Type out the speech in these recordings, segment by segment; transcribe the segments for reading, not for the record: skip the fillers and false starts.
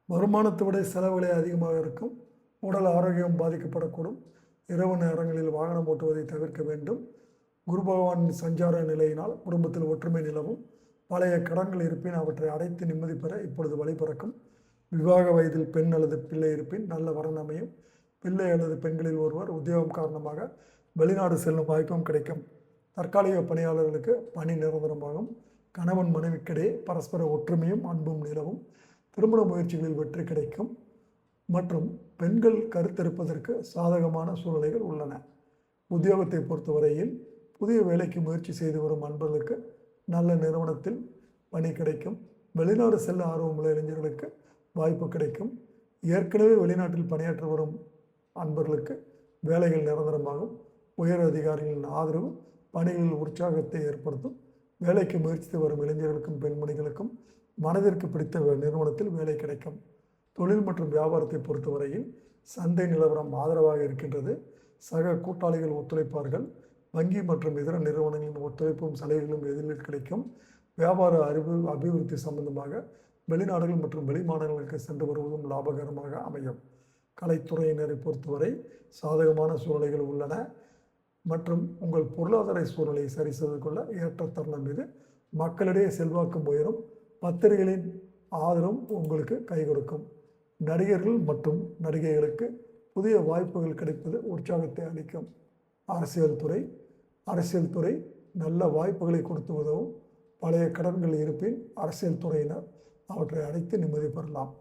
வருமானத்தை விட செலவுகளே அதிகமாக இருக்கும். உடல் ஆரோக்கியம் பாதிக்கப்படக்கூடும். இரவு நேரங்களில் வாகனம் ஓட்டுவதை தவிர்க்க வேண்டும். குரு பகவானின் சஞ்சார நிலையினால் குடும்பத்தில் ஒற்றுமை நிலவும். பழைய கடன்கள் இருப்பின் அவற்றை அடைத்து நிம்மதி பெற இப்பொழுது வழி பிறக்கும். விவாக வயதில் பெண் அல்லது பிள்ளை இருப்பின் நல்ல வரன் அமையும். பிள்ளை அல்லது பெண்களில் ஒருவர் உத்தியோகம் காரணமாக வெளிநாடு செல்லும் வாய்ப்பும் கிடைக்கும். தற்காலிக பணியாளர்களுக்கு பணி நிரந்தரமாகும். கணவன் மனைவிக்கிடையே பரஸ்பர ஒற்றுமையும் அன்பும் நிலவும். திருமண முயற்சிகளில் வெற்றி கிடைக்கும். மற்றும் பெண்கள் கருத்தரிப்பதற்கு சாதகமான சூழ்நிலைகள் உள்ளன. உத்தியோகத்தை பொறுத்தவரையில் புதிய வேலைக்கு முயற்சி செய்து வரும் அன்பர்களுக்கு நல்ல நிறுவனத்தில் பணி கிடைக்கும். வெளிநாடு செல்ல ஆர்வமுள்ள இளைஞர்களுக்கு வாய்ப்பு கிடைக்கும். ஏற்கனவே வெளிநாட்டில் பணியாற்ற வரும் அன்பர்களுக்கு வேலைகள் நிரந்தரமாகும். உயர் அதிகாரிகளின் ஆதரவு பணிகளில் உற்சாகத்தை ஏற்படுத்தும். வேலைக்கு முயற்சித்து வரும் இளைஞர்களுக்கும் பெண்மணிகளுக்கும் மனதிற்கு பிடித்த நிறுவனத்தில் வேலை கிடைக்கும். தொழில் மற்றும் வியாபாரத்தை பொறுத்தவரையில் சந்தை நிலவரம் ஆதரவாக இருக்கின்றது. சக கூட்டாளிகள் ஒத்துழைப்பார்கள். வங்கி மற்றும் இதர நிறுவனங்களின் ஒத்துழைப்பும் சலுகைகளும் எதிரில் கிடைக்கும். வியாபார அபிவிருத்தி சம்பந்தமாக வெளிநாடுகள் மற்றும் வெளிமாநிலங்களுக்கு சென்று வருவதும் லாபகரமாக அமையும். கலைத்துறையினரை பொறுத்தவரை சாதகமான சூழ்நிலைகள் உள்ளன மற்றும் உங்கள் பொருளாதார சூழ்நிலையை சரி செய்து கொள்ள ஏற்ற தருணம் இது. மக்களிடையே செல்வாக்கு உயரும். பத்திரிகைகளின் ஆதரவும் உங்களுக்கு கை கொடுக்கும். நடிகர்கள் மற்றும் நடிகைகளுக்கு புதிய வாய்ப்புகள் கிடைப்பது உற்சாகத்தை அளிக்கும். அரசியல் துறை நல்ல வாய்ப்புகளை கொடுத்து உதவும். பழைய கடன்கள் இருப்பின் அரசியல் துறையினர் அவற்றை அடைத்து நிம்மதி பெறலாம்.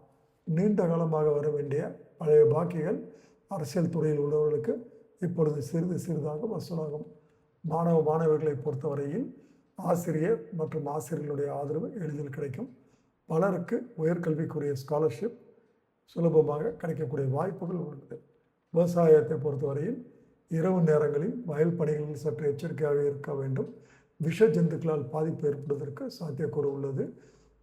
நீண்ட காலமாக வர வேண்டிய பழைய பாக்கிகள் அரசியல் துறையில் உள்ளவர்களுக்கு இப்பொழுது சிறிதாக வசூலாகும். மாணவர்களை பொறுத்தவரையில் ஆசிரியர் மற்றும் ஆசிரியர்களுடைய ஆதரவு எளிதில் கிடைக்கும். பலருக்கு உயர்கல்விக்குரிய ஸ்காலர்ஷிப் சுலபமாக கிடைக்கக்கூடிய வாய்ப்புகள் உள்ளது. விவசாயத்தை பொறுத்தவரையில் இரவு நேரங்களில் வயல் பணிகளில் சற்று எச்சரிக்கையாக இருக்க வேண்டும். விஷ ஜந்துக்களால் பாதிப்பு ஏற்படுவதற்கு சாத்தியக்கூறு உள்ளது.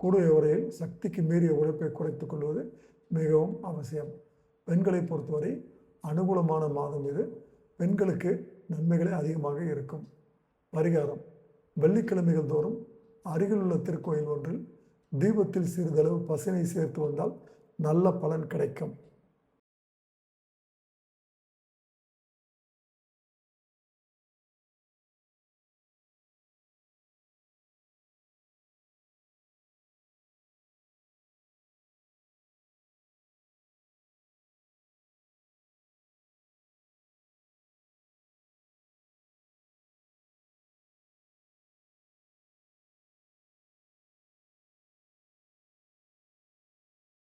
கூடிய வரையில் சக்திக்கு மீறிய உழைப்பை குறைத்துக் கொள்வது மிகவும் அவசியம். பெண்களை பொறுத்தவரை அனுகூலமான மாதம் இது. பெண்களுக்கு நன்மைகளே அதிகமாக இருக்கும். பரிகாரம்: வெள்ளிக்கிழமைகள் தோறும் அருகிலுள்ள திருக்கோயில் ஒன்றில் தீபத்தில் சிறிதளவு பசினை சேர்த்து வந்தால் நல்ல பலன் கிடைக்கும்.